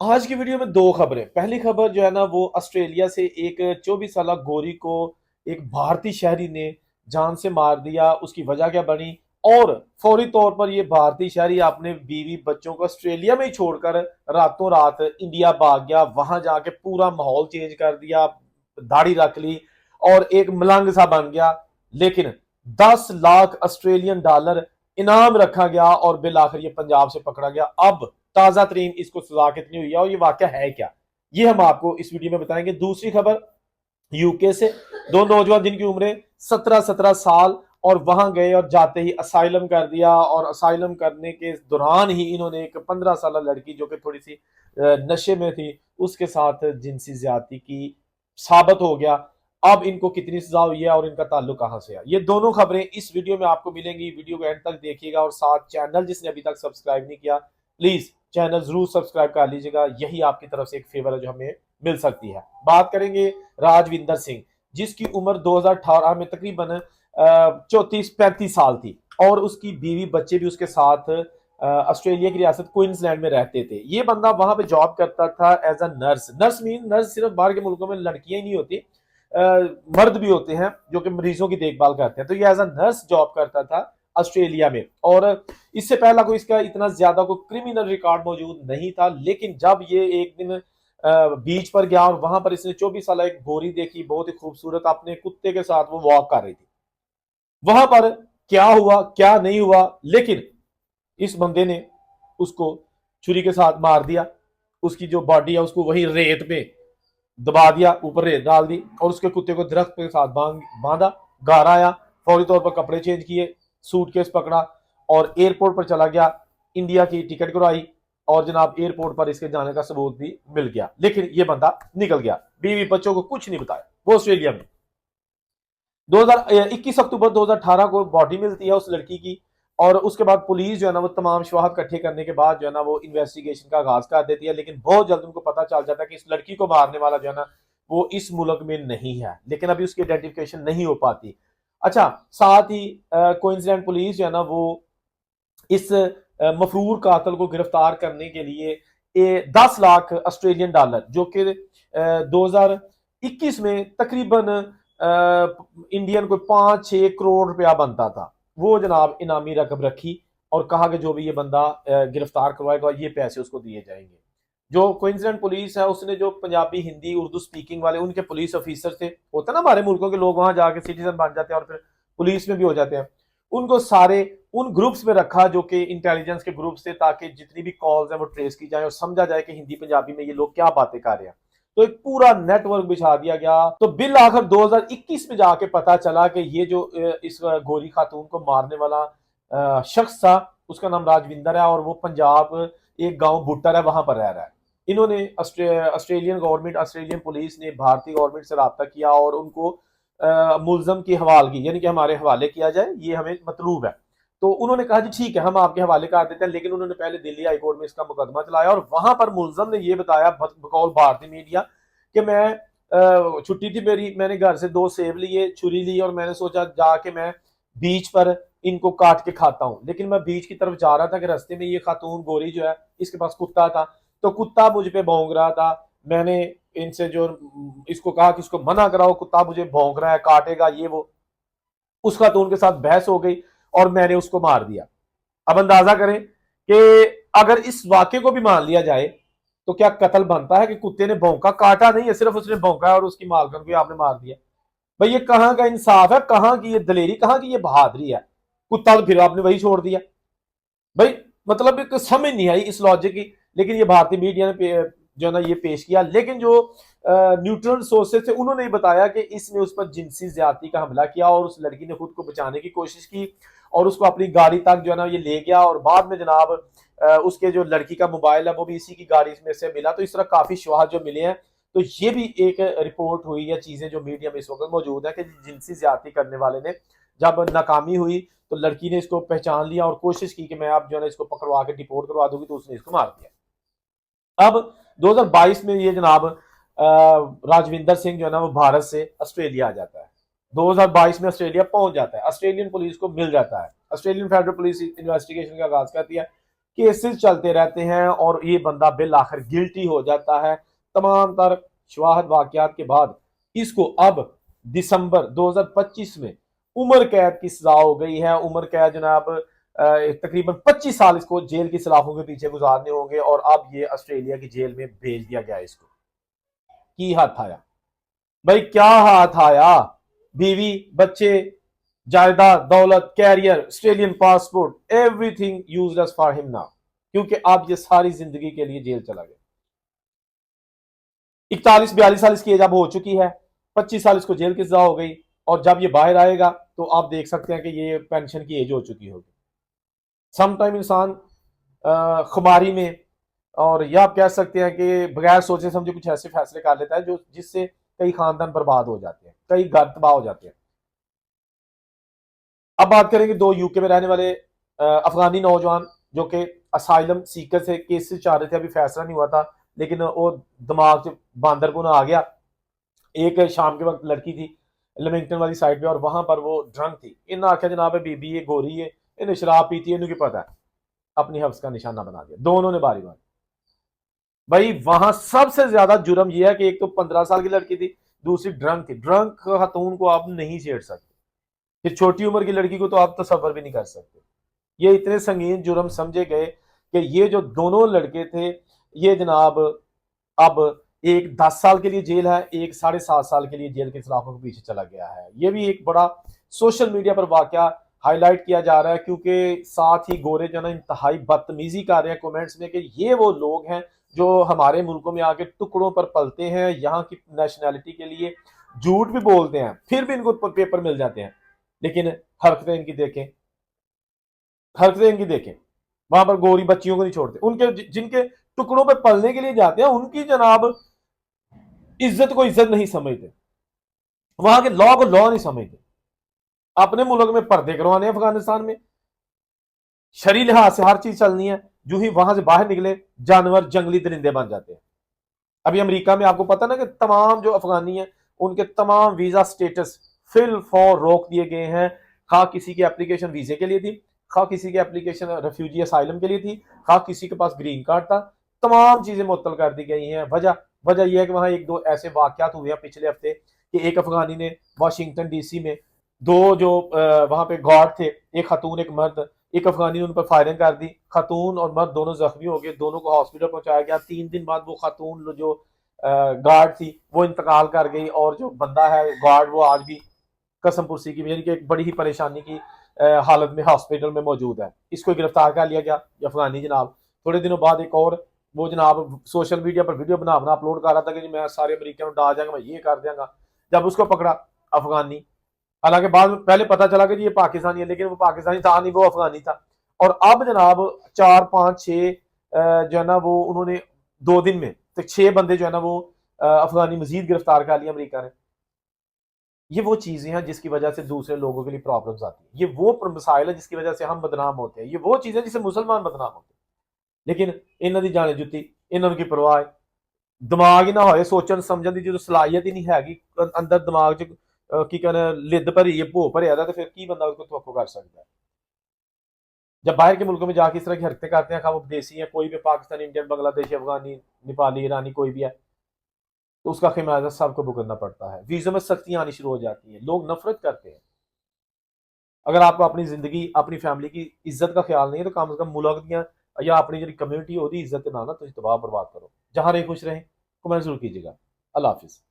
आज की वीडियो में दो खबरें। पहली खबर जो है ना वो ऑस्ट्रेलिया से एक 24 साल गोरी को एक भारतीय शहरी ने जान से मार दिया। उसकी वजह क्या बनी और फौरी तौर पर ये भारतीय शहरी अपने बीवी बच्चों को ऑस्ट्रेलिया में ही छोड़कर रातों रात इंडिया भाग गया। वहां जाके पूरा माहौल चेंज कर दिया, दाढ़ी रख ली और एक मलंग सा बन गया। लेकिन 10 लाख ऑस्ट्रेलियन डॉलर इनाम रखा गया और बिल आखिर ये पंजाब से पकड़ा गया। अब ताजा तरीन इसको सजा कितनी हुई है और ये वाकया है क्या, ये हम आपको इस वीडियो में बताएंगे। दूसरी खबर यूके से दो नौजवान जिनकी उम्रें 17-17 साल और वहां गए और जाते ही असाइलम कर दिया और असाइलम करने के दौरान ही इन्होंने एक 15 साल लड़की जो कि थोड़ी सी नशे में थी उसके साथ जिनसी ज्यादती की, साबित हो गया। अब इनको कितनी सजा हुई है और इनका ताल्लुक कहां से है, ये दोनों खबरें इस वीडियो में आपको मिलेंगी। वीडियो को एंड तक देखिएगा और साथ चैनल जिसने अभी तक सब्सक्राइब नहीं किया प्लीज चैनल जरूर सब्सक्राइब कर लीजिएगा, यही आपकी तरफ से एक फेवर है जो हमें मिल सकती है। बात करेंगे राजविंदर सिंह जिसकी उम्र 2018 में तकरीबन 34-35 साल थी और उसकी बीवी बच्चे भी उसके साथ ऑस्ट्रेलिया की रियासत क्वींसलैंड में रहते थे। ये बंदा वहां पे जॉब करता था एज अ नर्स। नर्स सिर्फ बाहर के मुल्कों में लड़कियां ही नहीं होती, मर्द भी होते हैं जो कि मरीजों की देखभाल करते हैं। तो ये एज अ नर्स जॉब करता था ऑस्ट्रेलिया में और इससे पहला कोई इसका इतना ज्यादा कोई क्रिमिनल रिकॉर्ड मौजूद नहीं था। लेकिन जब ये एक दिन बीच पर गया और वहां पर इसने 24 साल एक गोरी देखी, बहुत ही खूबसूरत, अपने कुत्ते के साथ वो वॉक कर रही थी। वहां पर क्या हुआ क्या नहीं हुआ, लेकिन इस बंदे ने उसको छुरी के साथ मार दिया। उसकी जो बॉडी है उसको वही रेत पे दबा दिया, ऊपर रेत डाल दी और उसके कुत्ते को दरख्त के साथ बांधा। घर आया, फौरी तौर पर कपड़े चेंज किए, सूटकेस पकड़ा और एयरपोर्ट पर चला गया। इंडिया की टिकट करवाई और जनाब एयरपोर्ट पर इसके जाने का सबूत भी मिल गया। लेकिन ये बंदा निकल गया, बीवी बच्चों को कुछ नहीं बताया। वो ऑस्ट्रेलिया में 21 अक्टूबर 2018 को बॉडी मिलती है उस लड़की की और उसके बाद पुलिस जो है ना वो तमाम शवाहद इकट्ठे करने के बाद जो है ना वो इन्वेस्टिगेशन का आगाज कर देती है। लेकिन बहुत जल्द उनको पता चल जाता है कि इस लड़की को मारने वाला जो है ना वो इस मुल्क में नहीं है, लेकिन अभी उसकी आइडेंटिफिकेशन नहीं हो पाती। अच्छा, साथ ही क्वींसलैंड पुलिस जो है ना वो इस मफरूर कातल को गिरफ्तार करने के लिए 10 लाख ऑस्ट्रेलियन डॉलर जो कि 2021 में तकरीबन इंडियन कोई 5-6 करोड़ रुपया बनता था, वो जनाब इनामी रकम रखी और कहा कि जो भी ये बंदा गिरफ्तार करवाएगा ये पैसे उसको दिए जाएंगे। जो क्वींसलैंड पुलिस है उसने जो पंजाबी हिंदी उर्दू स्पीकिंग वाले उनके पुलिस ऑफिसर थे, होता ना हमारे मुल्कों के लोग वहां जाके सिटीजन बन जाते हैं और फिर पुलिस में भी हो जाते हैं, उनको सारे उन ग्रुप्स में रखा जो कि इंटेलिजेंस के ग्रुप्स थे, ताकि जितनी भी कॉल्स हैं वो ट्रेस की जाए और समझा जाए कि हिंदी पंजाबी में ये लोग क्या बातें कर रहे हैं। तो एक पूरा नेटवर्क बिछा दिया गया। तो बिल आखिर 2021 में जाके पता चला कि ये जो इस गोरी खातून को मारने वाला शख्स था उसका नाम राजविंदर है और वो पंजाब एक गांव बुट्टर है वहां पर रह रहा है। इन्होंने ऑस्ट्रेलियन गवर्नमेंट, ऑस्ट्रेलियन पुलिस ने भारतीय गवर्नमेंट से रब्ता किया और उनको मुलजम की हवाल की, यानी कि हमारे हवाले किया जाए, ये हमें मतलूब है। तो उन्होंने कहा जी ठीक है हम आपके हवाले कर देते हैं। लेकिन उन्होंने पहले दिल्ली हाईकोर्ट में इसका मुकदमा चलाया और वहां पर मुलजम ने यह बताया बकौल भारतीय मीडिया कि मैं छुट्टी थी मेरी, मैंने घर से 2 सेब लिए, छुरी ली और मैंने सोचा जाके मैं बीच पर इनको काट के खाता हूं। लेकिन मैं बीच की तरफ जा रहा था कि रास्ते में ये खातून गोरी जो है इसके पास कुत्ता था, तो कुत्ता मुझ पे भौंक रहा था। मैंने इनसे जो इसको कहा कि इसको मना कराओ, कुत्ता मुझे भौंक रहा है, काटेगा ये वो। उस खातून के साथ बहस हो गई और मैंने उसको मार दिया। अब अंदाजा करें कि अगर इस वाक्य को भी मान लिया जाए तो क्या कत्ल बनता है कि कुत्ते ने भौंका, काटा नहीं है, सिर्फ उसने भौंका और उसकी मालकन को आपने मार दिया। भाई ये कहां का इंसाफ है, कहां की ये दलेरी, कहां की ये बहादुरी है। कुत्ता तो फिर आपने वही छोड़ दिया। भाई मतलब एक समझ नहीं आई इस लॉजिक की। लेकिन ये भारतीय मीडिया ने जो है ना ये पेश किया। लेकिन जो न्यूट्रल सोर्सेस थे उन्होंने बताया कि इसने उस पर जिनसी ज्यादती का हमला किया और उस लड़की ने खुद को बचाने की कोशिश की और उसको अपनी गाड़ी तक जो है ना ये ले गया और बाद में जनाब उसके जो लड़की का मोबाइल है वो भी इसी की गाड़ी में से मिला। तो इस तरह काफी शवाहद जो मिले हैं। तो ये भी एक रिपोर्ट हुई है, चीजें जो मीडिया में इस वक्त मौजूद है कि जिनसी ज्यादती करने वाले ने जब नाकामी हुई तो लड़की ने इसको पहचान लिया और कोशिश की कि मैं आप जो है ना इसको पकड़वा के डिपोर्ट करवा दूंगी, तो उसने इसको मार दिया। अब 2022 में ये जनाब राजविंदर सिंह जो है ना वो भारत से ऑस्ट्रेलिया आ जाता है। 2022 में ऑस्ट्रेलिया पहुंच जाता है, ऑस्ट्रेलियन पुलिस को मिल जाता है। ऑस्ट्रेलियन फेडरल पुलिस इन्वेस्टिगेशन का आगाज करती है। केसेस चलते रहते हैं और ये बंदा बिल आखिर गिल्टी हो जाता है। तमाम तर शवाहद वाकयात के बाद इसको अब दिसंबर 2025 में उम्र कैद की सजा हो गई है। उम्र कैद जनाब तकरीबन 25 साल इसको जेल की सलाखों के पीछे गुजारने होंगे और अब ये ऑस्ट्रेलिया की जेल में भेज दिया गया। इसको की हाथ आया भाई, क्या हाथ आया? बीवी, बच्चे, जायदाद, दौलत, career, Australian passport, everything useless for him now, क्योंकि अब ये सारी जिंदगी के लिए जेल चला गया। 41-42 साल इसकी एज अब हो चुकी है, 25 साल इसको जेल की सजा हो गई और जब ये बाहर आएगा तो आप देख सकते हैं कि ये पेंशन की एज हो चुकी होगी। समटाइम इंसान खुमारी में और या आप कह सकते हैं कि बगैर सोचे समझे कुछ ऐसे फैसले कर लेता है जो जिससे कई खानदान बर्बाद हो जाते हैं, कई घर तबाह हो जाते हैं। अब बात करेंगे दो यूके में रहने वाले अफगानी नौजवान जो कि असाइलम सीकर से केसेस चाह रहे थे, अभी फैसला नहीं हुआ था लेकिन वो दिमाग से बांदरपुर आ गया। एक शाम के वक्त लड़की थी लेमिंगटन वाली साइड पे और वहां पर वो ड्रंक थी। इन आख्या जनाब बीबी ये गोरी है, इन्हें शराब पीती है, इन्हें पता है, अपनी हफ्स का निशाना बना दिया। दोनों ने बारी बारी भाई वहां सबसे ज्यादा जुर्म यह है कि एक तो 15 साल की लड़की थी, दूसरी ड्रंक थी। ड्रंक खातून को आप नहीं छेड़ सकते, फिर छोटी उम्र की लड़की को तो आप तसव्वुर भी नहीं कर सकते। ये इतने संगीन जुर्म समझे गए कि ये जो दोनों लड़के थे ये जनाब अब एक 10 साल के लिए जेल है, एक 7.5 साल के लिए जेल के सलाखों के पीछे चला गया है। ये भी एक बड़ा सोशल मीडिया पर वाकया हाईलाइट किया जा रहा है क्योंकि साथ ही गोरे जो ना इंतहाई बदतमीजी कर रहे हैं कमेंट्स में कि ये वो लोग हैं जो हमारे मुल्कों में आके टुकड़ों पर पलते हैं, यहाँ की नेशनैलिटी के लिए झूठ भी बोलते हैं, फिर भी इनको पेपर मिल जाते हैं। लेकिन हरकतें इनकी देखें, हरकतें इनकी देखें, वहां पर गोरी बच्चियों को नहीं छोड़ते, उनके जिनके टुकड़ों पर पलने के लिए जाते हैं उनकी जनाब इज्जत को इज्जत नहीं समझते, वहां के लॉ को लॉ नहीं समझते। अपने मुल्क में पर्दे करवाने अफगानिस्तान में शरी लिहाज से हर चीज चलनी है, जो ही वहां से बाहर निकले जानवर जंगली दरिंदे बन जाते हैं। अभी अमेरिका में आपको पता ना कि तमाम जो अफगानी है उनके तमाम वीजा स्टेटस फिल फॉर रोक दिए गए हैं। खा किसी की एप्लीकेशन वीजे के लिए थी, खा किसी की एप्लीकेशन रेफ्यूजी असाइलम के लिए थी, खा किसी के पास ग्रीन कार्ड था, तमाम चीजें मुअत्तल कर दी गई हैं। वजह यह है कि वहां एक दो ऐसे वाकयात हुए हैं पिछले हफ्ते कि एक अफगानी ने वाशिंगटन डीसी में दो जो वहां पे गार्ड थे, एक खातून एक मर्द, एक अफगानी ने उन पर फायरिंग कर दी, खातून और मर्द दोनों जख्मी हो गए, दोनों को हॉस्पिटल पहुंचाया गया। 3 दिन बाद वो खातून जो गार्ड थी वो इंतकाल कर गई और जो बंदा है गार्ड वो आज भी कसमपुरसी की यानी कि एक बड़ी ही परेशानी की हालत में हॉस्पिटल में मौजूद है। इसको गिरफ्तार कर लिया गया अफगानी जनाब। थोड़े दिनों बाद एक और वो जनाब सोशल मीडिया पर वीडियो बना अपलोड कर रहा था कि मैं सारे अमेरिका में डाल जाऊंगा, मैं ये कर दूंगा। जब उसको पकड़ा अफगानी, हालांकि बाद में पहले पता चला कि ये पाकिस्तानी है लेकिन वो पाकिस्तानी था नहीं, वो अफगानी था। और अब जनाब 4-5-6 जो है ना वो उन्होंने 2 दिन में तो 6 बंदे जो है ना वो अफगानी मजीद गिरफ्तार कर लिया अमेरिका ने। ये वो चीजें हैं जिसकी वजह से दूसरे लोगों के लिए प्रॉब्लम्स आती है, ये वो मसाइल है जिसकी वजह से हम बदनाम होते हैं, ये वो चीजें जिससे मुसलमान बदनाम होते हैं। लेकिन इन्हों की जाने जुती, इन्हों की परवाह दिमाग ही ना हो, सोचन समझन की जो सलाहियत ही नहीं हैगी अंदर दिमाग च की कहने लिद भरी है, भो भरिया तो फिर की बंदा उसको तवक्को कर सकता है। जब बाहर के मुल्कों में जाके इस तरह की हरकतें करते हैं, खा वो विदेशी है कोई भी, पाकिस्तानी, इंडियन, बांग्लादेशी, अफगानी, नेपाली, ईरानी कोई भी है, तो उसका खमियाजा सबको भुगतना पड़ता है। वीज़ों में सख्तियां आनी शुरू हो जाती हैं, लोग नफरत करते हैं। अगर आपको अपनी जिंदगी अपनी फैमिली की इज्जत का ख्याल नहीं है तो कम से कम मुल्क दियां या अपनी जो कम्युनिटी होती इज्जत ना ना तुम तबाह बर्बाद करो। जहां रहे खुश रहें, कमेंट जरूर कीजिएगा। अल्लाह हाफिज।